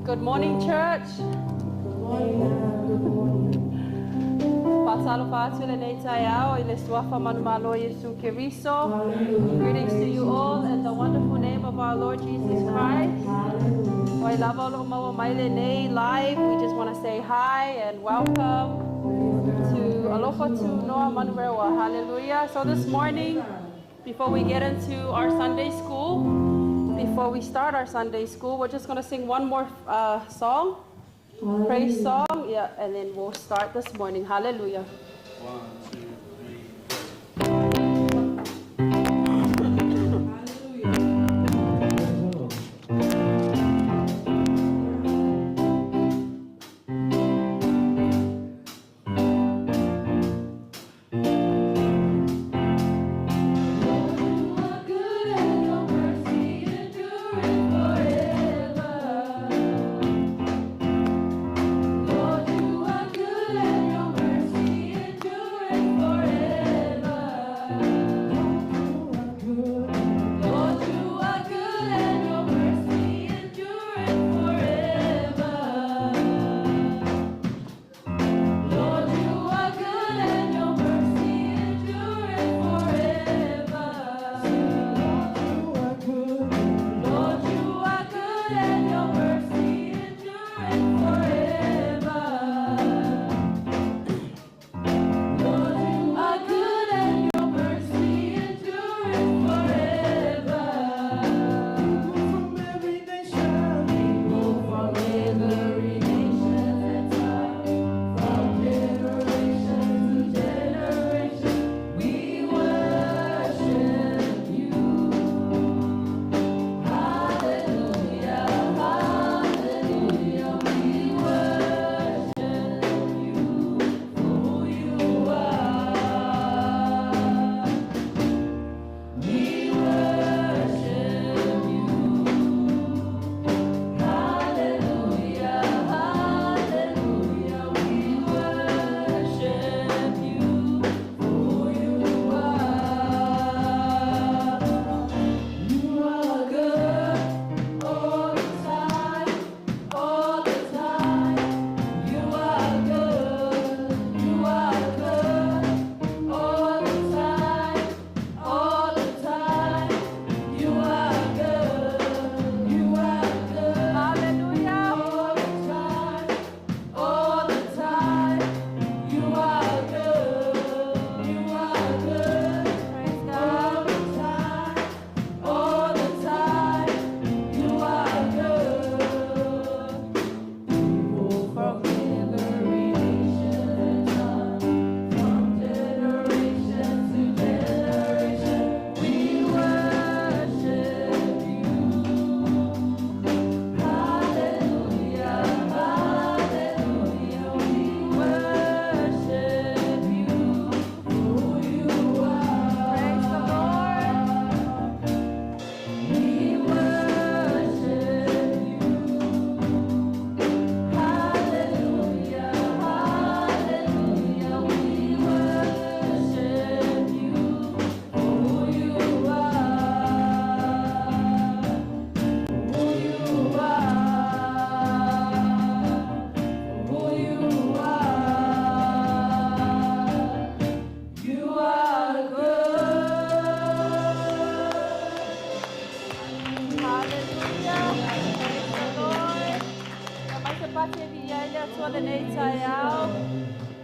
Good morning, church. Good morning. Pasalo fatule neitayao ilesuafa manumalo Yesu Kiriso. Greetings to you all in the wonderful name of our Lord Jesus Christ. Live. We just want to say hi and welcome to Alofa to Noa Manurewa. Hallelujah. So this morning, before we get into our Sunday school, before we start our Sunday school, we're just going to sing one more song, praise song, yeah, and then we'll start this morning. Hallelujah. 1, 2, 3.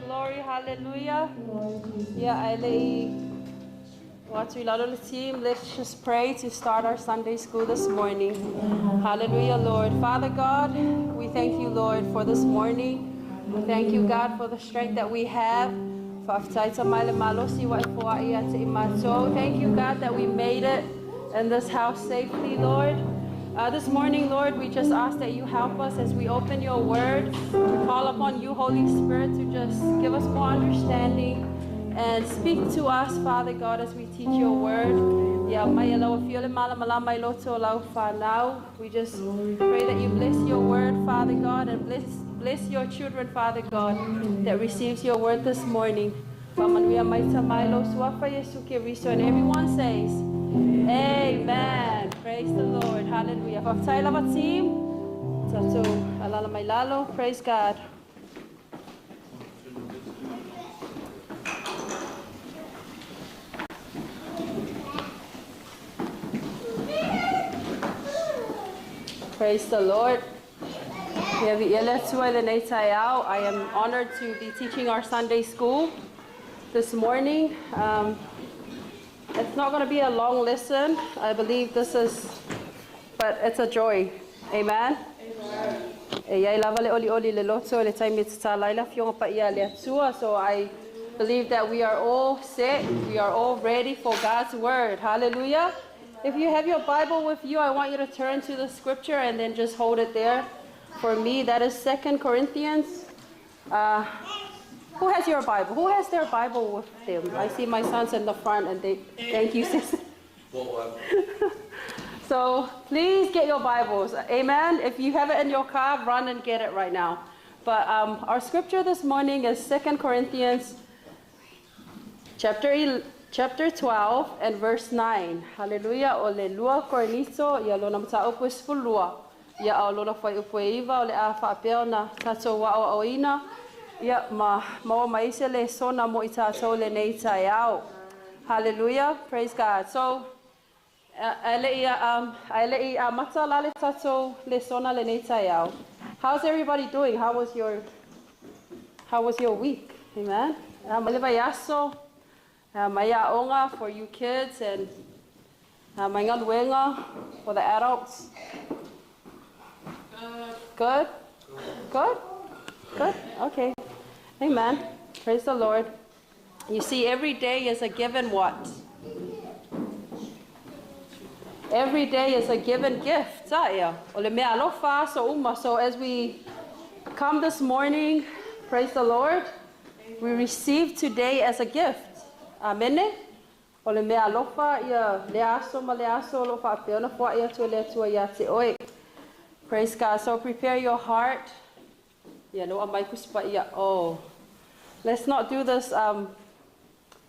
Glory, hallelujah. Yeah, team, let's just pray to start our Sunday school this morning. Hallelujah, Lord. Father God, we thank you, Lord, for this morning. We thank you, God, for the strength that we have. Thank you, God, that we made it in this house safely, Lord. This morning, Lord, we just ask that you help us as we open your word. We call upon you, Holy Spirit, to just give us more understanding and speak to us, Father God, as we teach your word. We just pray that you bless your word, Father God, and bless your children, Father God, that receives your word this morning. And everyone says, Amen. Praise the Lord. Hallelujah. lala mai lalo. Praise God. Praise the Lord. I am honored to be teaching our Sunday school this morning. It's not going to be a long lesson. I believe but it's a joy. Amen. So I believe that we are all set. We are all ready for God's word. Hallelujah. If you have your Bible with you, I want you to turn to the scripture and then just hold it there. For me, that is 2 Corinthians. Who has your Bible? Who has their Bible with them? I see my sons in the front, and thank you, sis. So please get your Bibles. Amen. If you have it in your car, run and get it right now. But our scripture this morning is 2 Corinthians chapter 12 and verse 9. Hallelujah. Ole lua korniso ya lona mta opus fulua. Ya alona fai upueiva ole a faapeo na tato wa oina. Ya ma maise le sona mo itato le nei taiao. Hallelujah. Praise God. So mata lale tato le sona le nei taiao. How's everybody doing? How was your week? Amen. Maliva yaso. Maya onga for you kids and Maya luenga for the adults. Good? Good? Good? Okay. Amen. Praise the Lord. You see, every day is a given what? Every day is a given gift. So as we come this morning, praise the Lord, we receive today as a gift. Amen. Ole mea lofa ia leaso ma leaso lofa peona fo ia tu le tu ia te oi. Praise God. So prepare your heart. Yeah, no amai kuspa ia. Oh. Let's not do this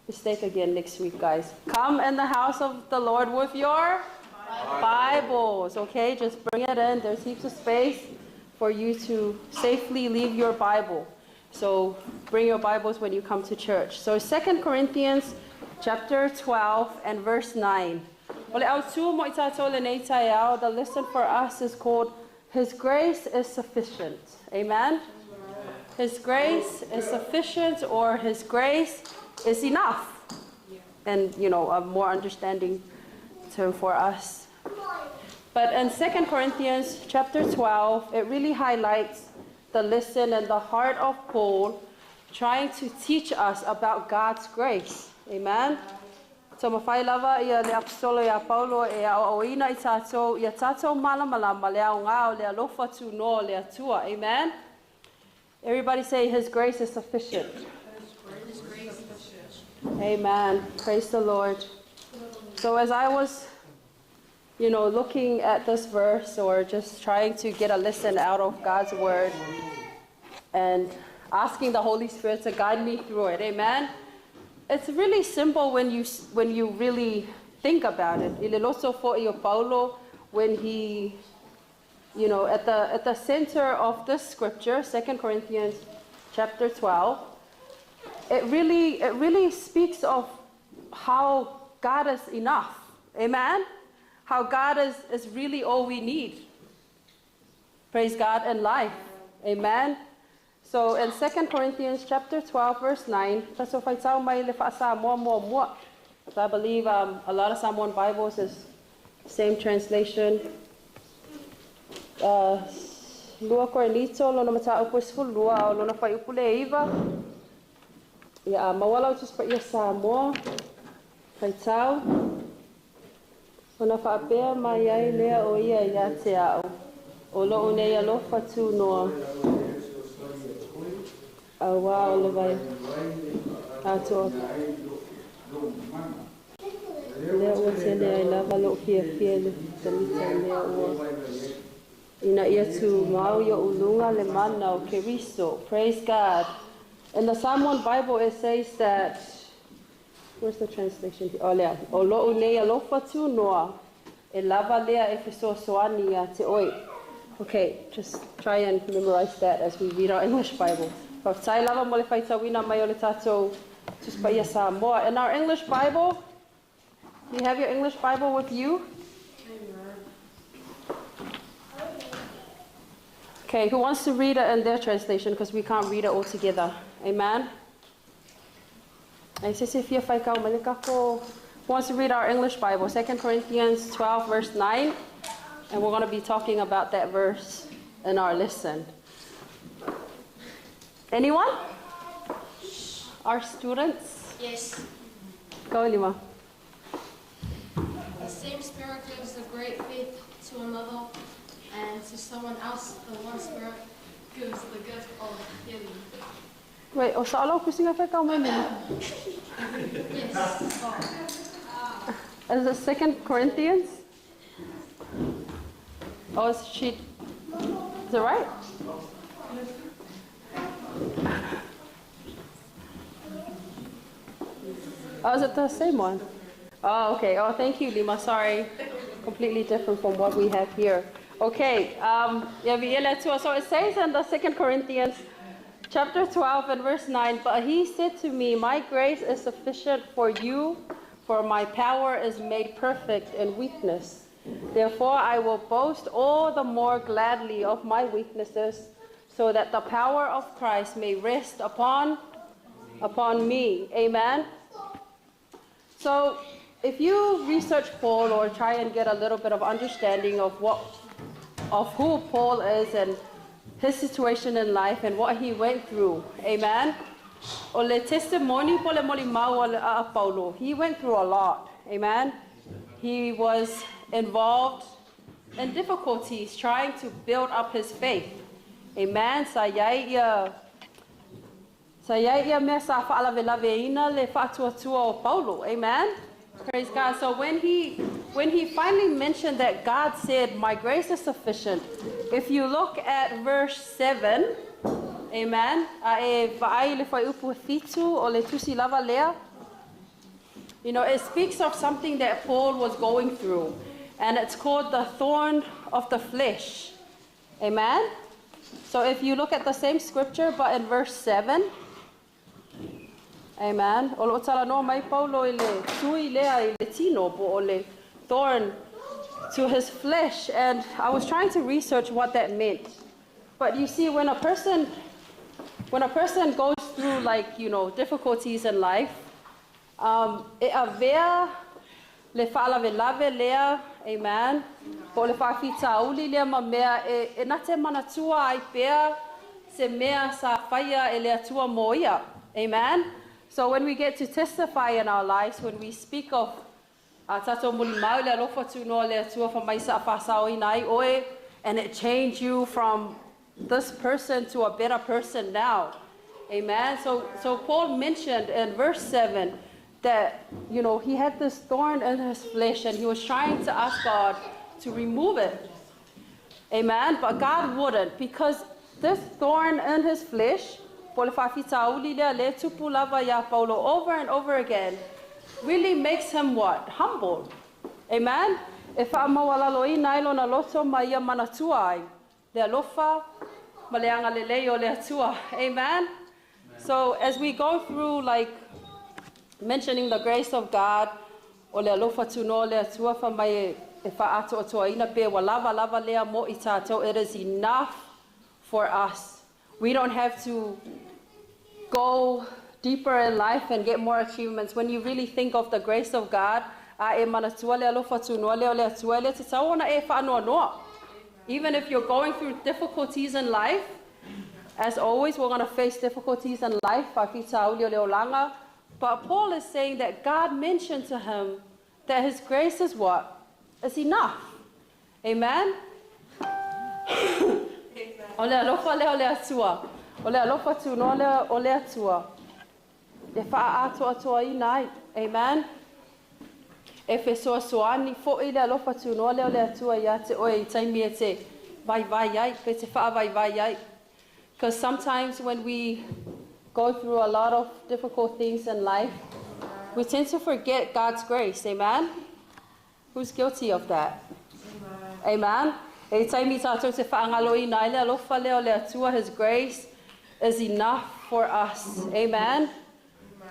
mistake again next week, guys. Come in the house of the Lord with your Bibles, okay? Just bring it in. There's heaps of space for you to safely leave your Bible. So bring your Bibles when you come to church. So 2 Corinthians chapter 12 and verse 9. The lesson for us is called His Grace is Sufficient. Amen? His grace is sufficient, or His grace is enough. And, a more understanding term for us. But in 2 Corinthians chapter 12, it really highlights the lesson and the heart of Paul trying to teach us about God's grace. Amen. So mafai lava ia le apostolo ia Paulo e oina I tatou ia tatou malamalama le au ngao le alofa tu no le atua. Amen. Everybody say His grace is sufficient. His grace is sufficient. Amen. Praise the Lord. So as I was looking at this verse, or just trying to get a lesson out of God's word and asking the Holy Spirit to guide me through it. Amen. It's really simple when you really think about it. Ileloso fo io Paulo, when he, at the center of this scripture, 2 Corinthians chapter 12, it really speaks of how God is enough. Amen. How God is really all we need. Praise God in life. Amen. So in 2 Corinthians chapter 12 verse 9, I believe a lot of Samoan Bibles is same translation. Lua Cornito, lona mata upus fulua, lona fai upule iva. Ya mawala utus pa ia Samoa. Faitau. Ona whaapea mai ai lea o ia ia te au. O lo une ia lo fatu noa. Awa o le vai. Ato. Lea ua te lea I lava lo fia le tamita lea ua. Ina ia tu mau ia ulunga le mana o keriso. Praise God. In the Samoan Bible it says that, where's the translation? Oh, lea. O lo unea lo fatu noa. E lava lea e fesoasoani a te oi. Okay, just try and memorize that as we read our English Bible. Just in our English Bible, you have your English Bible with you? Okay, who wants to read it in their translation because we can't read it all together? Amen? Who wants to read our English Bible? 2 Corinthians 12, verse 9. And we're going to be talking about that verse in our lesson. Anyone? Our students? Yes. Go, Lima. The same Spirit gives the great faith to another, and to someone else, the one Spirit gives the gift of healing. Wait, o sa alaw kusinga fa ka man. Yes. Is it 2 Corinthians? Oh, is it right? Oh, is it the same one? Oh, okay. Oh, thank you, Lima. Sorry. Completely different from what we have here. Okay. So it says in the 2 Corinthians chapter 12 and verse 9, but he said to me, my grace is sufficient for you, for my power is made perfect in weakness. Therefore, I will boast all the more gladly of my weaknesses, so that the power of Christ may rest upon me. Amen. So, if you research Paul or try and get a little bit of understanding of who Paul is and his situation in life and what he went through, amen. O le testimony po le moli mau a Paulo. He went through a lot, amen. He was involved in difficulties trying to build up his faith. Amen. Sayaya me sa fa'alaveina le fa'atuatua o Paulo. Amen. Praise God. So when he finally mentioned that God said, my grace is sufficient, if you look at verse 7, amen. You know, it speaks of something that Paul was going through. And it's called the thorn of the flesh. Amen? So if you look at the same scripture, but in verse 7. Amen. Thorn to his flesh. And I was trying to research what that meant. But you see, when a person goes through, like, you know, difficulties in life, le fala ve lave lea, amen. Po le fafita uli lea ma mea e nate manatua ai pea se mea sa faya e lea tua moia, amen. So when we get to testify in our lives, when we speak of tato muli mau le alofa tu no lea tua fa mai sa fasao inai oe, and it changed you from this person to a better person now, amen. So Paul mentioned in verse 7 that, you know, he had this thorn in his flesh and he was trying to ask God to remove it. Amen. But God wouldn't, because this thorn in his flesh, over and over again, really makes him what? Humble. Amen. Amen. So as we go through, like, mentioning the grace of God, it is enough for us. We don't have to go deeper in life and get more achievements. When you really think of the grace of God, even if you're going through difficulties in life, as always, we're going to face difficulties in life. But Paul is saying that God mentioned to him that his grace is what? It's enough. Amen? Amen. Because sometimes when we go through a lot of difficult things in life, we tend to forget God's grace. Amen? Who's guilty of that? Amen? E taimi tātou te whaangalo I nai le alofa leo le atua, His grace is enough for us. Amen.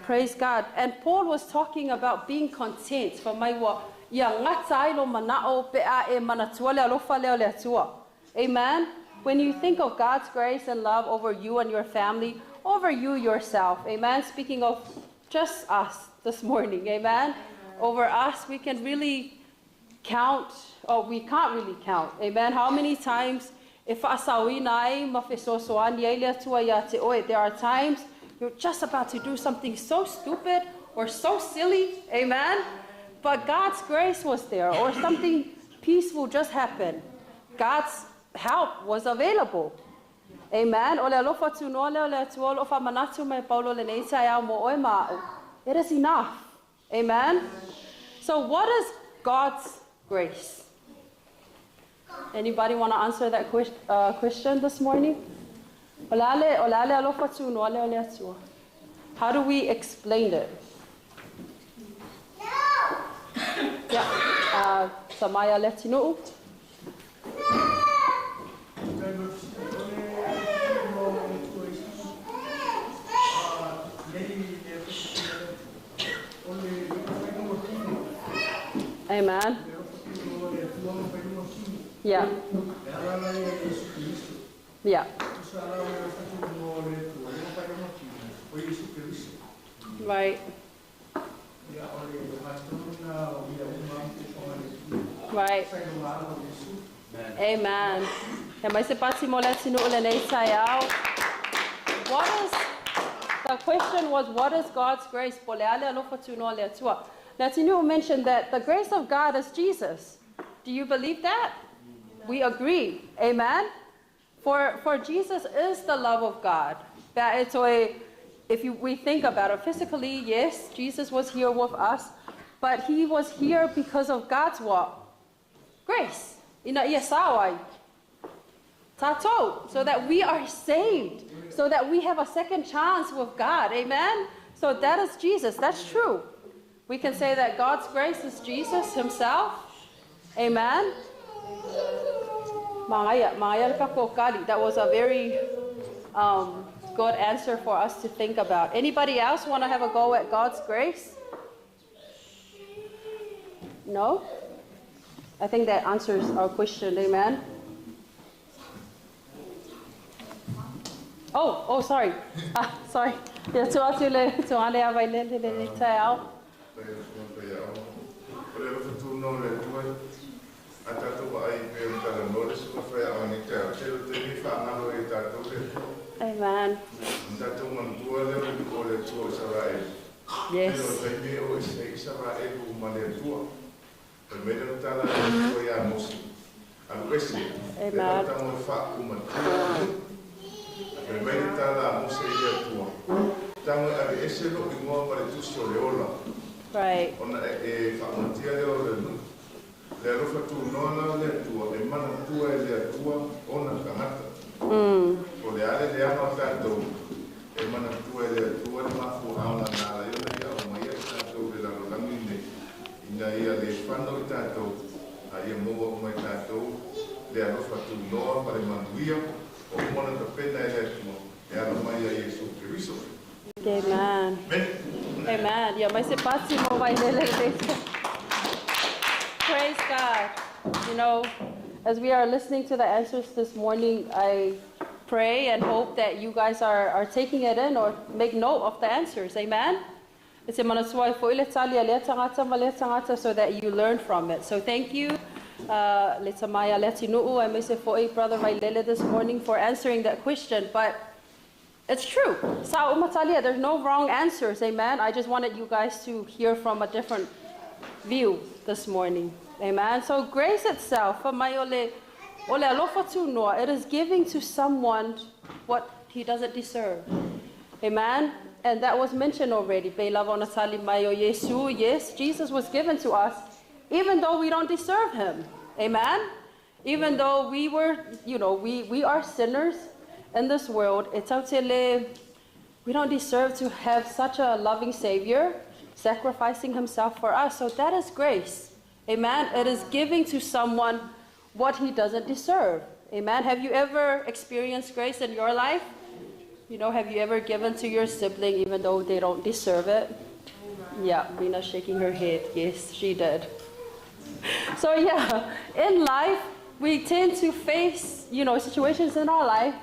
Praise God. And Paul was talking about being content. For mai wa ia ngata ilo manao pe a e manatua le alofa leo le atua. Amen. When you think of God's grace and love over you and your family, over you yourself. Amen. Speaking of just us this morning. Amen. Over us, we can really count, or we can't really count. Amen. How many times if there are times you're just about to do something so stupid or so silly. Amen. But God's grace was there, or something peaceful just happened. God's help was available. Amen. It is enough. Amen. So what is God's grace? Anybody want to answer that question this morning? How do we explain it? Yeah. Samaya Letinu. Amen. Yeah. Yeah. Right. Right. Amen. The question was, what is God's grace? Latino mentioned that the grace of God is Jesus. Do you believe that? We agree. Amen. For Jesus is the love of God. That it's we think about it physically, yes, Jesus was here with us, but He was here because of God's what? Grace. So that we are saved, so that we have a second chance with God. Amen. So that is Jesus. That's true. We can say that God's grace is Jesus Himself. Amen. That was a very good answer for us to think about. Anybody else want to have a go at God's grace? No? I think that answers our question. Amen. Oh, sorry. Sorry. Amen. Yes. Right. Amen. Amen. Praise God. You know, as we are listening to the answers this morning, I pray and hope that you guys are taking it in or make note of the answers. Amen. So that you learn from it. So thank you, Brother Vailele this morning for answering that question. But it's true. There's no wrong answers. Amen. I just wanted you guys to hear from a different view this morning. Amen. So grace itself, it is giving to someone what he doesn't deserve. Amen. And that was mentioned already. Yes, Jesus was given to us even though we don't deserve Him. Amen. Even though we were, we are sinners in this world. We don't deserve to have such a loving Savior sacrificing Himself for us. So that is grace. Amen. It is giving to someone what he doesn't deserve. Amen. Have you ever experienced grace in your life? You know, have you ever given to your sibling even though they don't deserve it? Yeah, Rina's shaking her head. Yes, she did. So yeah, in life, we tend to face, you know, situations in our life.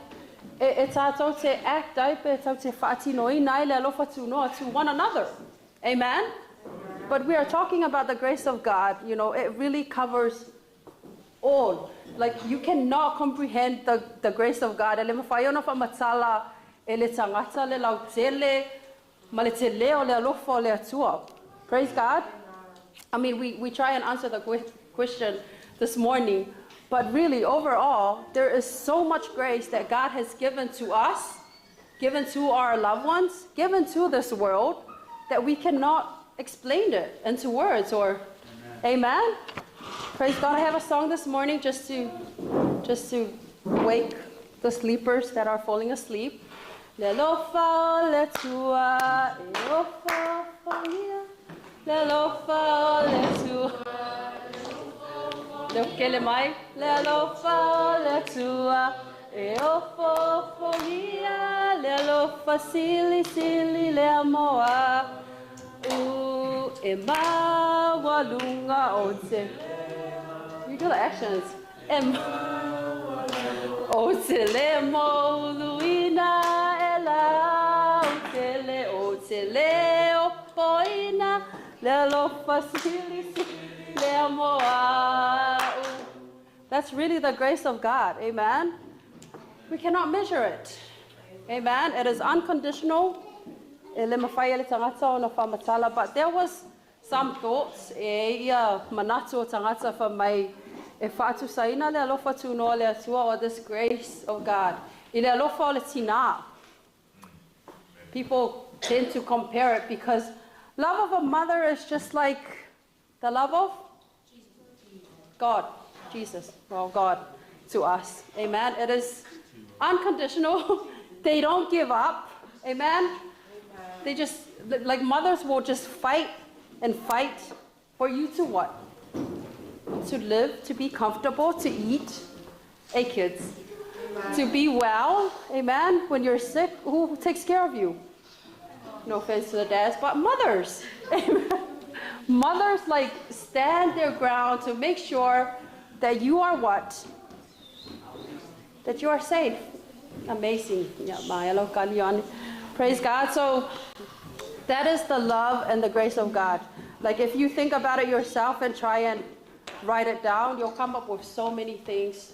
It's how to act out, it's how to to one another. Amen? But we are talking about the grace of God. You know, it really covers all. Like, you cannot comprehend the grace of God. Praise God. I mean, we try and answer the question this morning, but really, overall, there is so much grace that God has given to us, given to our loved ones, given to this world, that we cannot explain it into words or, amen? Praise God. I have a song this morning just to wake the sleepers that are falling asleep. You do the actions. That's really the grace of God. Amen. We cannot measure it. Amen. It is unconditional. But there was some thoughts or this grace of God. People tend to compare it because love of a mother is just like the love of God, Jesus, well, God to us. Amen. It is unconditional. They don't give up. Amen. They just, like mothers will just fight and fight for you to what? To live, to be comfortable, to eat. Hey kids. To be well. Amen. When you're sick, who takes care of you? No offense to the dads, but mothers. Amen. Mothers like stand their ground to make sure that you are what? That you are safe. Amazing. Praise God. So that is the love and the grace of God. Like if you think about it yourself and try and write it down, you'll come up with so many things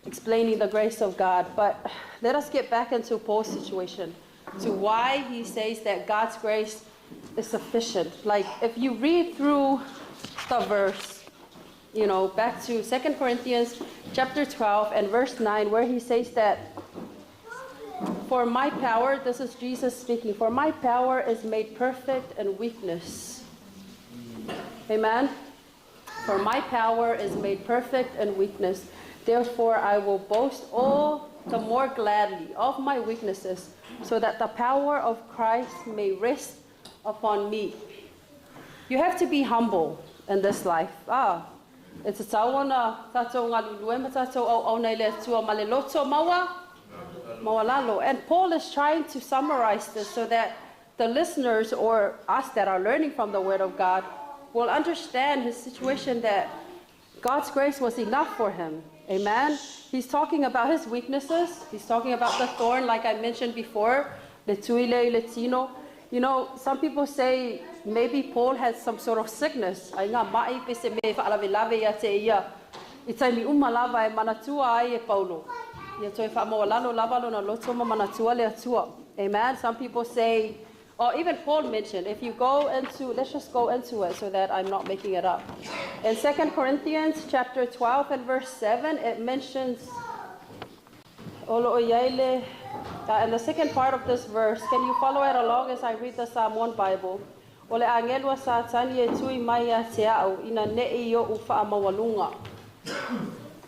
explaining the grace of God. But let us get back into Paul's situation, to why he says that God's grace is sufficient. Like if you read through the verse, you know, back to 2 Corinthians chapter 12 and verse 9, where he says that, for my power, this is Jesus speaking, for my power is made perfect in weakness. Amen? For my power is made perfect in weakness. Therefore, I will boast all the more gladly of my weaknesses, so that the power of Christ may rest upon me. You have to be humble in this life. It's a tawana tato ngaluluema tato au naile tua maleloto mawa. And Paul is trying to summarize this so that the listeners or us that are learning from the Word of God will understand his situation, that God's grace was enough for him. Amen. He's talking about his weaknesses. He's talking about the thorn, like I mentioned before, the tuile latino. You know, some people say maybe Paul has some sort of sickness. Amen. Some people say, or even Paul mentioned, if you go into, let's just go into it so that I'm not making it up. In 2 Corinthians chapter 12 and verse 7, it mentions, in the second part of this verse, can you follow it along as I read the Psalm 1 Bible?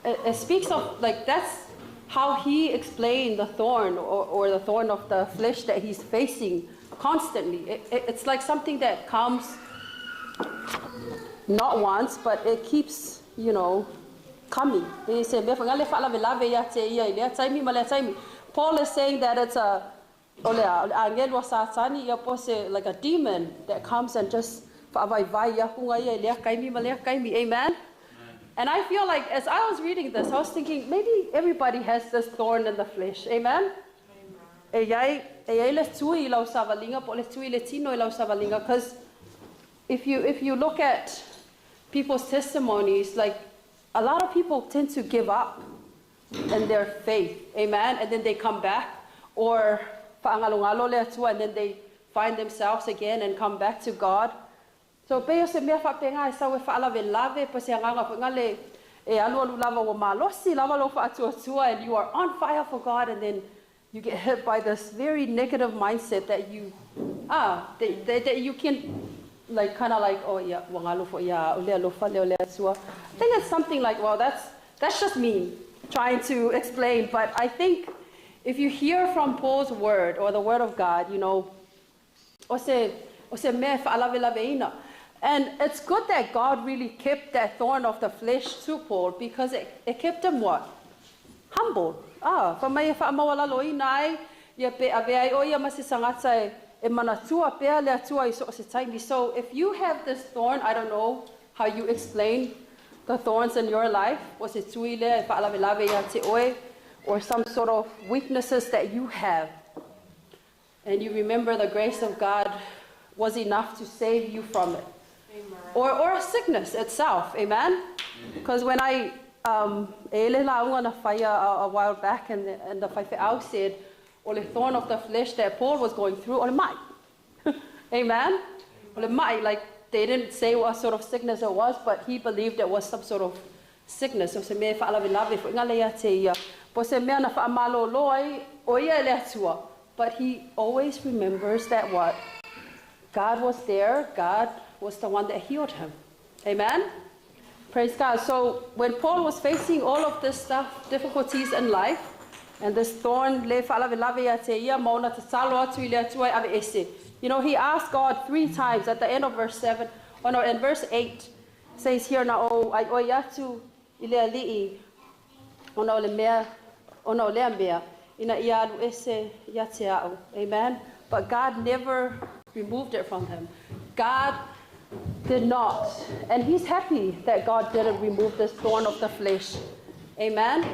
It speaks of, like, that's how he explained the thorn or the thorn of the flesh that he's facing constantly. It's like something that comes not once, but it keeps, you know, coming. He said, Paul is saying that it's like a demon that comes and just amen. And I feel like as I was reading this, I was thinking maybe everybody has this thorn in the flesh. Amen. Because if you look at people's testimonies, like a lot of people tend to give up in their faith, amen, and then they come back, or and then they find themselves again and come back to God. So and you are on fire for God, and then you get hit by this very negative mindset that you that you can like kind of like, oh yeah, I think it's something like, well, that's just me trying to explain. But I think if you hear from Paul's word or the word of God, you know, and it's good that God really kept that thorn of the flesh to Paul, because it kept him what? Humble. So if you have this thorn, I don't know how you explain the thorns in your life, or some sort of weaknesses that you have, and you remember the grace of God was enough to save you from it. Or a sickness itself, amen? Because when I a while back, and the Whaiwheau said, or the thorn of the flesh that Paul was going through, or might. Amen? Or might, like they didn't say what sort of sickness it was, but he believed it was some sort of sickness. But he always remembers that what? God was there, God was the one that healed him. Amen? Praise God. So when Paul was facing all of this stuff, difficulties in life, and this thorn, you know, he asked God 3 times at the end of verse 7, in verse 8, says here, amen. But God never removed it from him. God did not. And he's happy that God didn't remove this thorn of the flesh. Amen?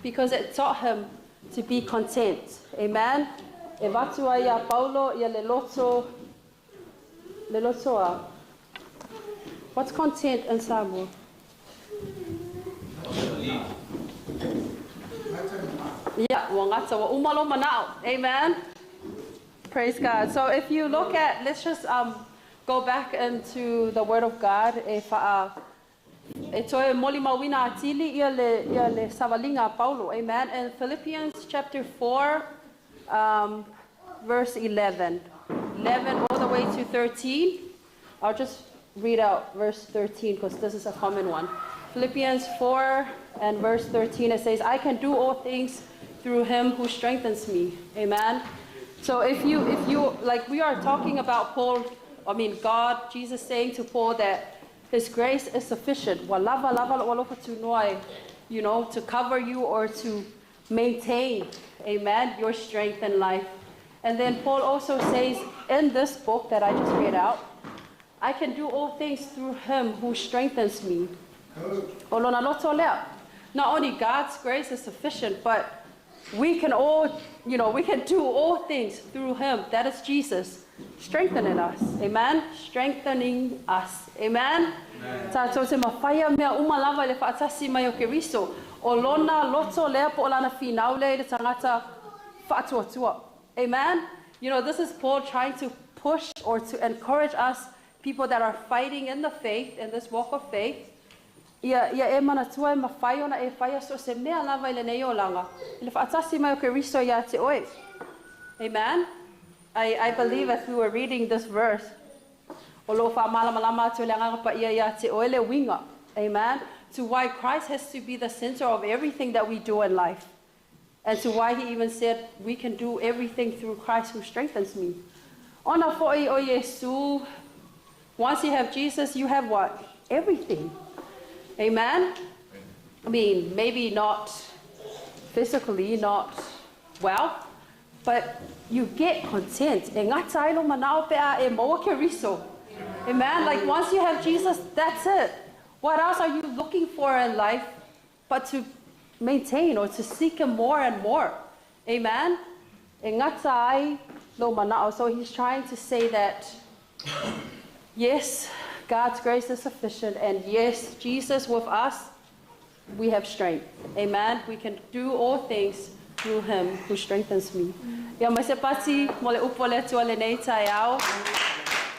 Because it taught him to be content. Amen? What's content in Samoa? Amen? Praise God. So if you look at, let's just go back into the Word of God. Amen. In Philippians chapter 4, verse 11 all the way to 13. I'll just read out verse 13 because this is a common one. Philippians 4 and verse 13, it says, I can do all things through him who strengthens me. Amen. So if you like, we are talking about Paul, God, Jesus saying to Paul that his grace is sufficient, you know, to cover you or to maintain, amen, your strength in life. And then Paul also says in this book that I just read out, I can do all things through him who strengthens me. Not only God's grace is sufficient, but we can all, you know, we can do all things through him. That is Jesus strengthening us. Amen? Strengthening us. Amen? Amen? You know, this is Paul trying to push or to encourage us, people that are fighting in the faith, in this walk of faith. Amen? I believe as we were reading this verse, amen, to why Christ has to be the center of everything that we do in life. And to why he even said, we can do everything through Christ who strengthens me. Once you have Jesus, you have what? Everything. Amen? I mean, maybe not physically, not well, but you get content. E ngā tailo manao pea e moa ke riso. Amen? Like once you have Jesus, that's it. What else are you looking for in life but to maintain or to seek Him more and more? Amen? E ngā tailo manao. So He's trying to say that, yes, God's grace is sufficient, and yes, Jesus with us, we have strength. Amen? We can do all things through Him who strengthens me. Ia mai se pati mo le upo le atua le nei tai au.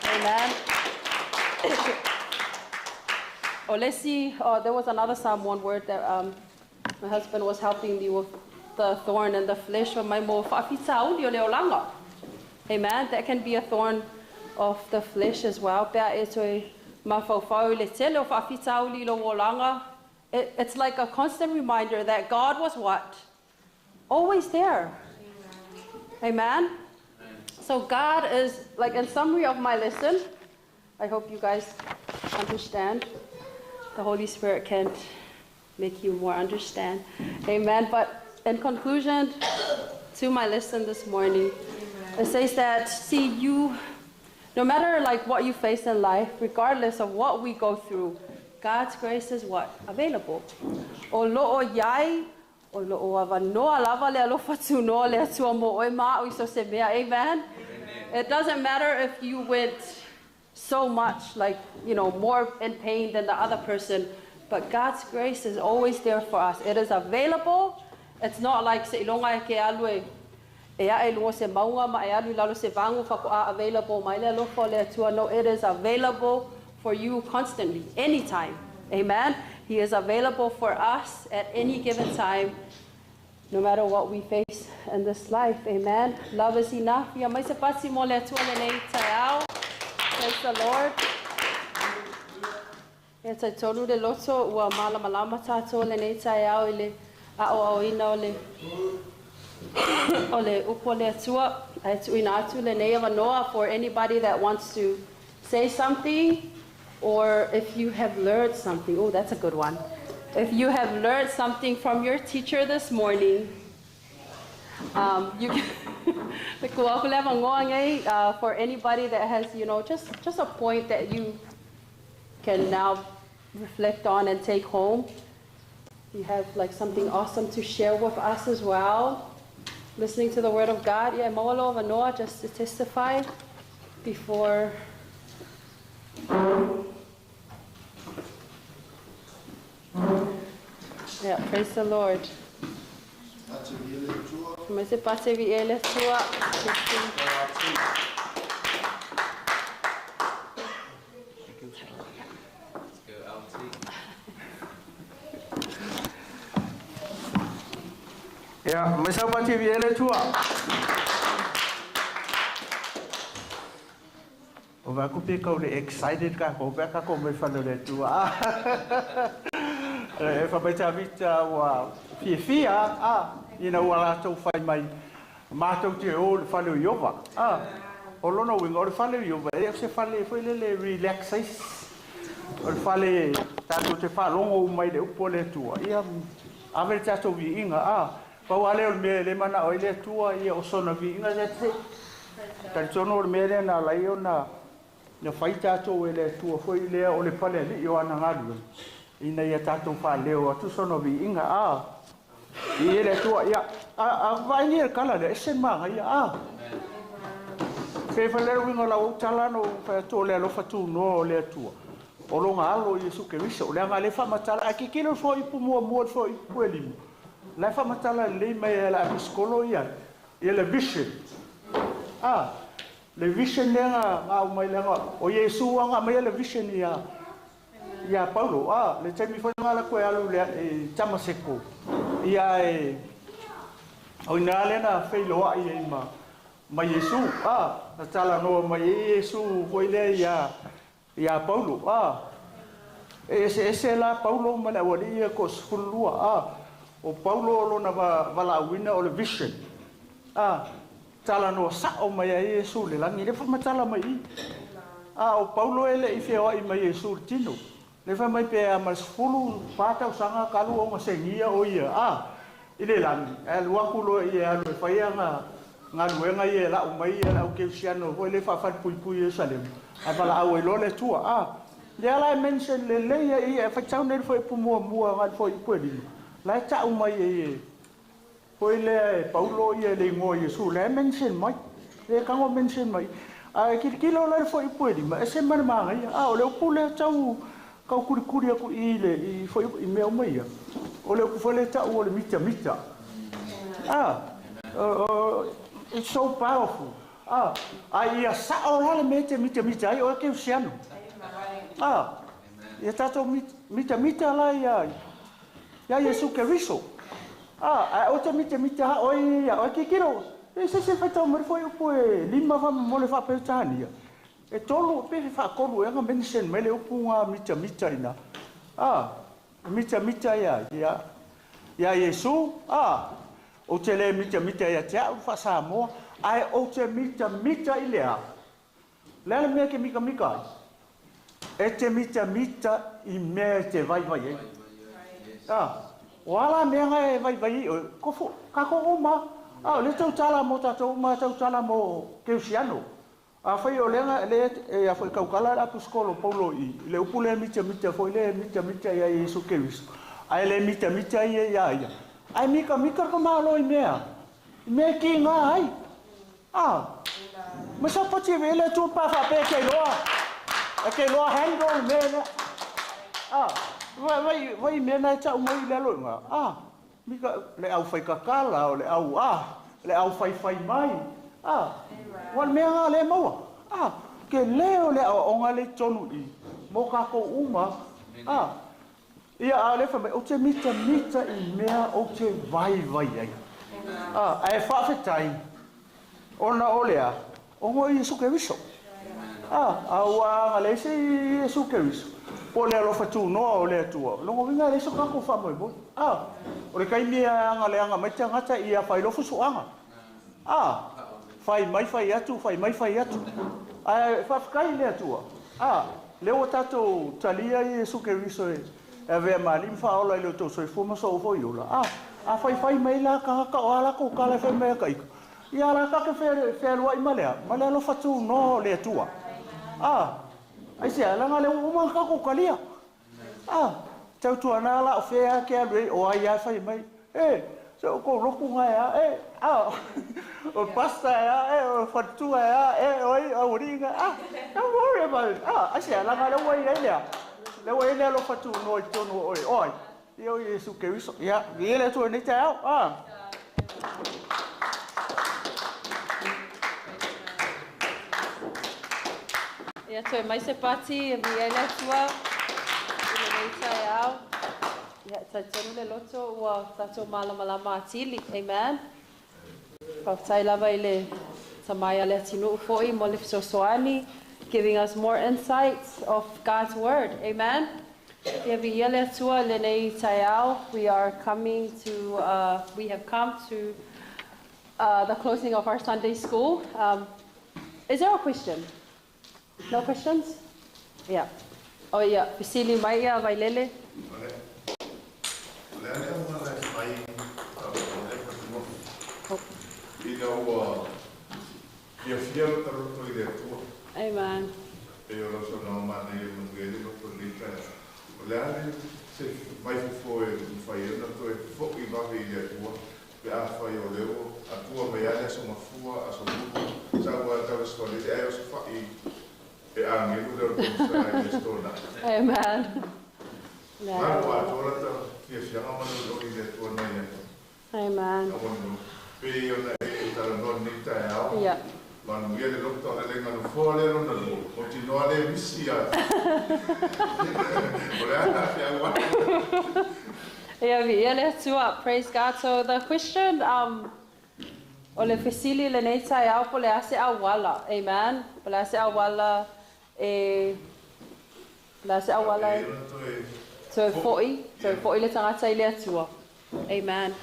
Amen. There was another Psalm 1 word that my husband was helping me with, the thorn in the flesh. Amen. That can be a thorn of the flesh as well. It's like a constant reminder that God was what? Always there. Amen. So God is, like in summary of my lesson, I hope you guys understand. The Holy Spirit can make you more understand. Amen. But in conclusion to my lesson this morning, it says that, see, you, no matter like what you face in life, regardless of what we go through, God's grace is what? Available. O lo'o yai, o lo'o avanoa lava le alofa tunoa le atua mo oi ma ui so se mea. Amen. It doesn't matter if you went so much, like, more in pain than the other person, but God's grace is always there for us. It is available. It's not like se ilonga ke alue e a lungo se maunga ma e alu lalo se vangu whakoa available mai le alofa le atua. No, it is available for you constantly, anytime. Amen. He is available for us at any given time, no matter what we face in this life. Amen. Love is enough. Ia mai se pasi mo le atua le nei tai au. Praise the Lord. E tai tolu le loto ua malama tātou le nei tai au i le ao ina o le upo le atua. Ai tuina atu le nei avanoa for anybody that wants to say something, or if you have learned something. Oh, that's a good one. If you have learned something from your teacher this morning, you can for anybody that has, just a point that you can now reflect on and take home. You have like something awesome to share with us as well. Listening to the Word of God. Yeah, Mawalo Vanoa, just to testify before. Yeah, praise the Lord. Mas pase vi ele tua. Yeah, mas pase vi ele tua. O vai kupe ka le excited ka ko pe ka ko me fa le tua. E fa baita vita wa fia wala tau fai mai mātou te o le whale o Iova. O lono winga o le whale o Iova, e se whale foi le relaxation. O le whale tātou te whalongo mai le upo le tua. Ia ame tātou vi inga, pau ale o me le mana o le tua, ia o sona vi inga le te. Tari tono o me le na lai o na whai tātou e le tua foi lea o le whale li o ana ngaru. Ina ia tātou whale o atu sona vi inga, Ia tua ia vai ni kala le sen manga ia Fe fa le winga la utala no fa to le lo fa tu no le tua. O lo nga lo Yesu ke wiso le nga le fa matala a ke kilo fo i pumo fo i pueli. La fa matala le mai la piscolo ia. Ia le vision. Le vision nga mai le nga o Yesu nga mai le vision ia Paulo le temi fa nga la ko alu le chama seko. Ia o inale na feiloa ia ma Yesu na tala no ma Yesu foi le ia Paulo ese la Paulo ma la wali ko sfulua o Paulo lo na vala wina o le vision tala no sa o ma Yesu le langi le fa tala mai o Paulo ele i feo i ma Yesu tino Le fa mai pe mas fulu pata usanga kalu o masengia o ia. Ile lani. Lua kulo ia lu fa ia nga luenga ia la o mai ia o ke siano ho le fa pui pui e Salem. Apala au e lole tua. Le ala mention le ia fa tau ne foi pu mua nga foi pu di. La ta o mai ia. Foi le Paulo ia le ngo Yesu le mention mai. Le kango mention mai. Kilo le foi pu di ma se man ma ia. O le pu le tau kau kuri aku i foi i mea mai ia. O le ku le tau o le mita. It's so powerful. Ia sa o le mita ai o ke siano. Ia tato mita la ia Yesu ke riso. O te mita o ia o ke kiro. Se fai mo foi o lima va mo le fa petania. E tolu pe fa kolu e nga mention mele upunga mita ina. Mita ia Yesu. O te le mita ia te au fa Samoa. Ai o te mita ilea. Lele mea ke mika. E te mita i mea te vai. Wala mea ngai vai. Kofu, kako uma. Le tau tala mo tatou ma tau tala mo keusiano. Fai o lenga le a foi kaukala la skolo Paulo i le upule mita foi le mita ia Yesu Kristo. Ai le mita ia. Ai mika ko malo i mea. Me ki nga ai. Masa pati vele tu pa fa pe ke loa handle me. Vai me na ta mai le lo nga. Mika le au fai kakala o le au fai mai. Wan mea le maua. Ke leo le o nga le tonu i. Mo kako uma. Ia le fa o te mita i mea o te vai ai. Ai fa fetai. Ona olea. O mo Yesu Kristo. Awa le se Yesu Kristo. O le lo fatu no o le tua. Longo vinga le so kako fa mo. O le kai mea nga mai ngata ia fai lo fusu anga. Fai mai fai atu. Ai fa kai le tua. Le o tato talia Yesu Kristo e ve mali fa ola le to so fu mo so fo yola. Fai mai la ka ala ko kala fe me kai. Ia la ka ke fe lo i malea. Malea lo fatu no le tua. Ai se ala ngale o man ka ko kalia. Tau tu ana la fe ke alwe o ai fai mai. So ko roku nga o pasta o fatu oi o ringa. Don't worry about it. Ai se ala ngale o ai le wai le lo fatu no tonu oi. Io Yesu Kristo. Ya, ele tu ni tau. Ia toi mai se pati e vi ele tua. Ile nei tai au. Ia tai tonu le loto ua tato malama atili. Amen. Pautai lava ile tamaya le tinu ufoi mo le fisosoani, giving us more insights of God's word. Amen. Ia vi ele tua le nei tai au. We have come to the closing of our Sunday school. Is there a question? No questions? Yeah. Oh yeah, Pisili Maya Vailele. Amen. Amen. Amen. Yeah. Praise God. So the question, ole fesili le neita ya pole ase awala. Amen. Pole ase awala la se awala. So 40 le tangata ile atua. Amen.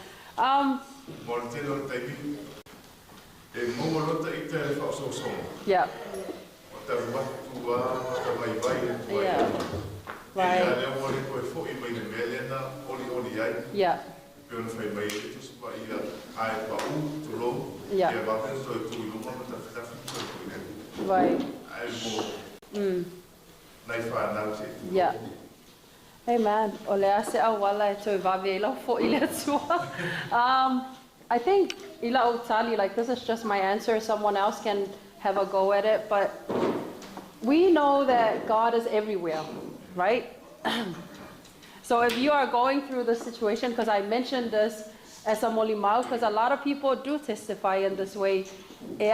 Yeah. Yeah. Right. Yeah. Yeah. Right. Mm. Yeah. Amen. I think ila utali, like this is just my answer. Someone else can have a go at it, but we know that God is everywhere, right? So if you are going through this situation, because I mentioned this as a molimau, because a lot of people do testify in this way. It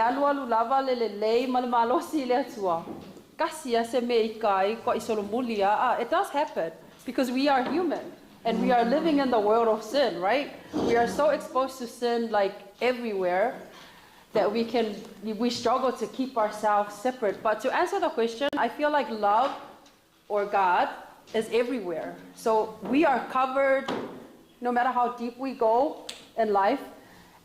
does happen because we are human and we are living in the world of sin, right? We are so exposed to sin like everywhere that we struggle to keep ourselves separate. But to answer the question, I feel like love or God is everywhere. So we are covered no matter how deep we go in life.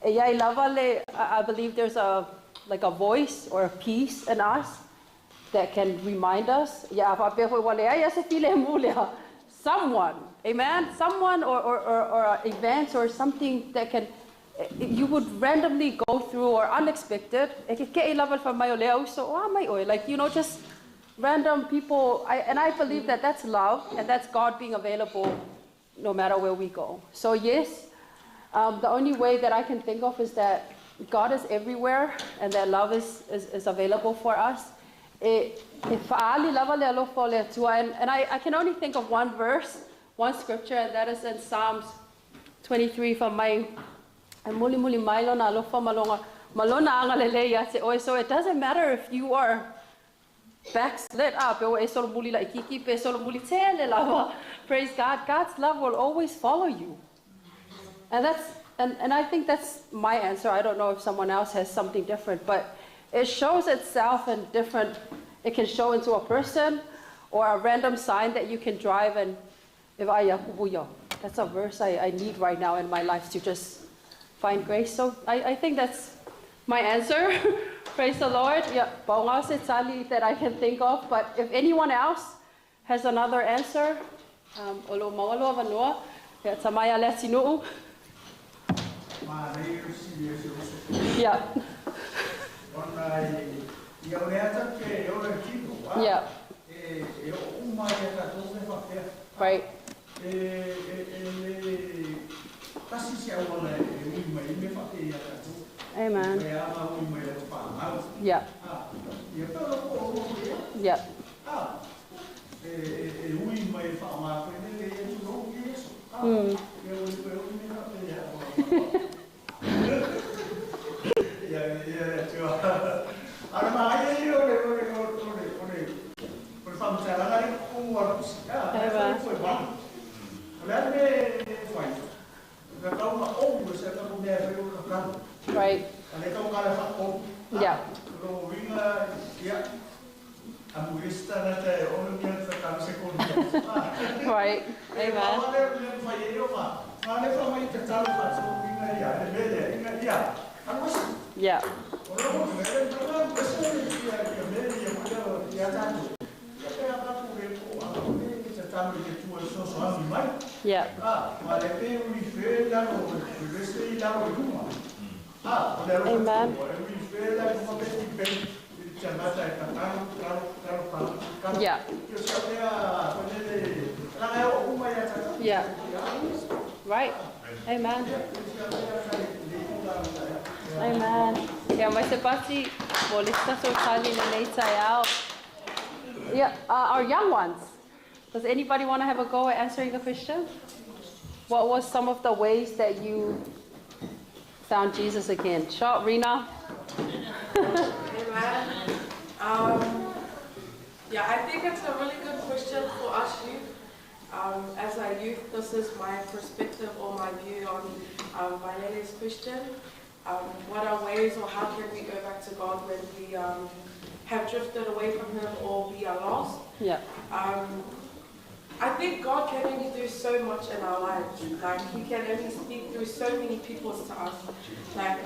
I believe there's a voice or a peace in us that can remind us. Someone, amen? Someone or events or something that can you would randomly go through or unexpected. Like, just random people. I believe that that's love and that's God being available no matter where we go. So yes, the only way that I can think of is that God is everywhere and that love is available for us. And I can only think of one verse, one scripture, and that is in Psalms 23 from my so it doesn't matter if you are backslid up. Praise God. God's love will always follow you. And I think that's my answer. I don't know if someone else has something different, but it shows itself in different, it can show into a person or a random sign that you can drive and that's a verse I need right now in my life to just find grace. So I think that's my answer. Praise the Lord. Yeah, that I can think of. But if anyone else has another answer, yeah. Yeah. Right. Amen. Yeah. Yeah. Mm. Right. Yeah. Right. Amen. Yeah. Yeah. Amen. Yeah. Yeah. Right. Amen. Amen. Yeah, my sepati molesta so tali na out. Yeah, our young ones. Does anybody want to have a go at answering the question? What was some of the ways that you found Jesus again? Short, Rena. Amen. Yeah, I think it's a really good question for us youth. As a youth, this is my perspective or my view on Vailele's question. What are ways or how can we go back to God when we have drifted away from Him or we are lost? Yeah. I think God can only do so much in our lives. Like, He can only speak through so many people to us. Like,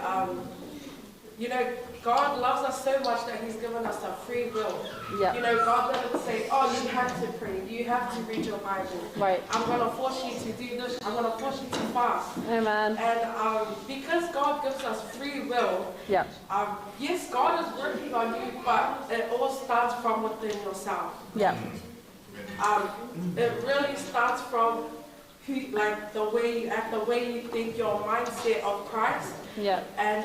you know, God loves us so much that He's given us a free will. Yeah. You know, God doesn't say, oh, you have to pray, you have to read your Bible. Right. I'm going to force you to do this, I'm going to force you to fast. Amen. And because God gives us free will, Yeah. yes, God is working on you, but it all starts from within yourself. Yeah. It really starts from like the way you act, the way you think, your mindset of Christ. Yeah. And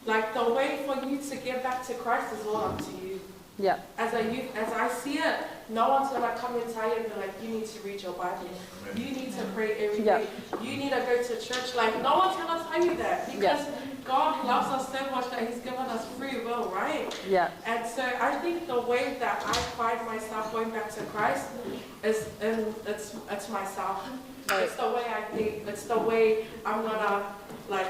like the way for you to get back to Christ is all up to you. Yeah. As a youth, as I see it, no one's gonna come and tell you and be like, you need to read your Bible. You need to pray every day. You need to go to church. Like no one's gonna tell you that because God loves us so much that He's given us free will, right? Yeah. And so I think the way that I find myself going back to Christ is it's myself. Right. It's the way I think. It's the way I'm gonna like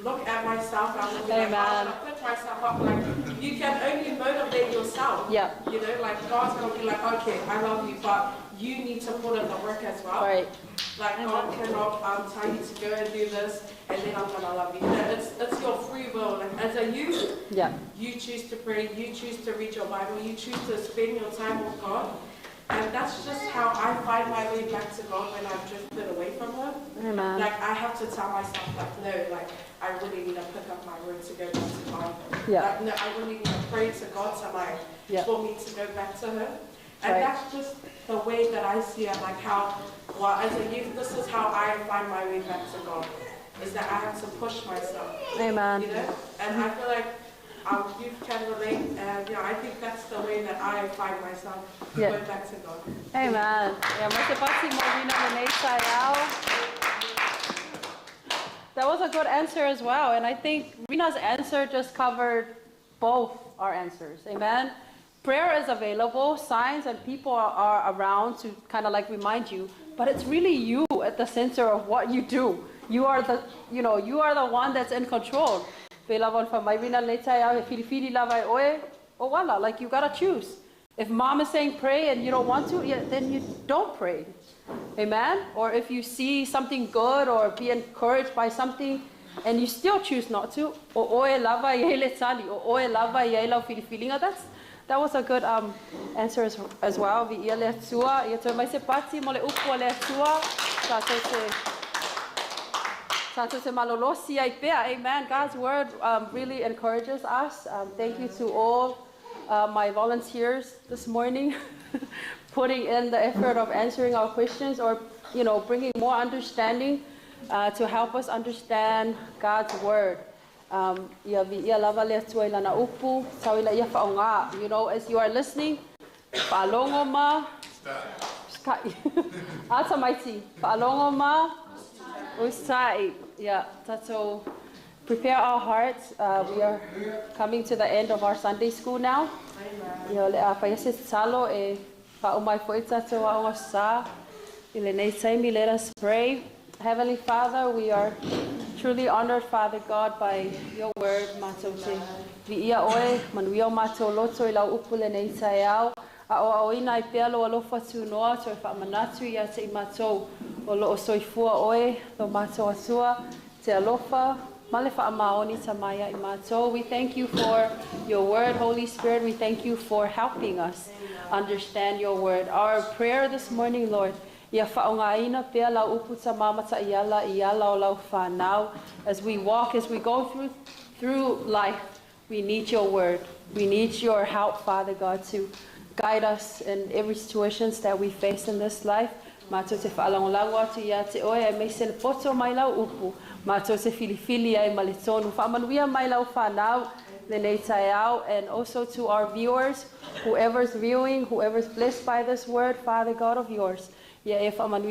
look at myself. I'm gonna be like, I'm gonna pick myself up. Like you can only motivate yourself. Yeah. You know, like God's gonna be like, okay, I love you, but you need to put in the work as well. Right. Like God cannot tell you to go and do this, and then I'm gonna love you. No, it's your free will. Like as a youth, you choose to pray, you choose to read your Bible, you choose to spend your time with God, and that's just how I find my way back to God when I've drifted away from Him. Amen. Like I have to tell myself, like no, like I really need to pick up my word to go back to God. Yeah. Like, no, I really need to pray to God tonight for me to go back to Him. And that's just the way that I see it, like how, well, as a youth, this is how I find my way back to God, is that I have to push myself. Amen. You know? And I feel like our youth can relate, and I think that's the way that I find myself going back to God. Amen. That was a good answer as well, and I think Rina's answer just covered both our answers. Amen. Prayer is available, signs and people are around to kind of like remind you, but it's really you at the center of what you do. You are the, you are the one that's in control. Like you gotta choose. If mom is saying pray and you don't want to, then you don't pray. Amen? Or if you see something good or be encouraged by something and you still choose not to, that was a good answer as well. Amen. God's word really encourages us. Thank you to all my volunteers this morning putting in the effort of answering our questions or, bringing more understanding to help us understand God's word. As you are listening, so prepare our hearts. We are coming to the end of our Sunday school now. Let us pray. Heavenly Father, we are truly honored, Father God, by your word. We thank you for your word, Holy Spirit. We thank you for helping us understand your word. Our prayer this morning, Lord, as we walk, as we go through life, we need your word. We need your help, Father God, to guide us in every situation that we face in this life. And also to our viewers, whoever's viewing, whoever's blessed by this word, Father God of yours. And everyone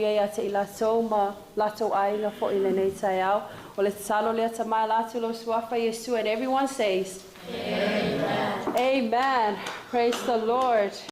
says, Amen. Amen. Praise the Lord.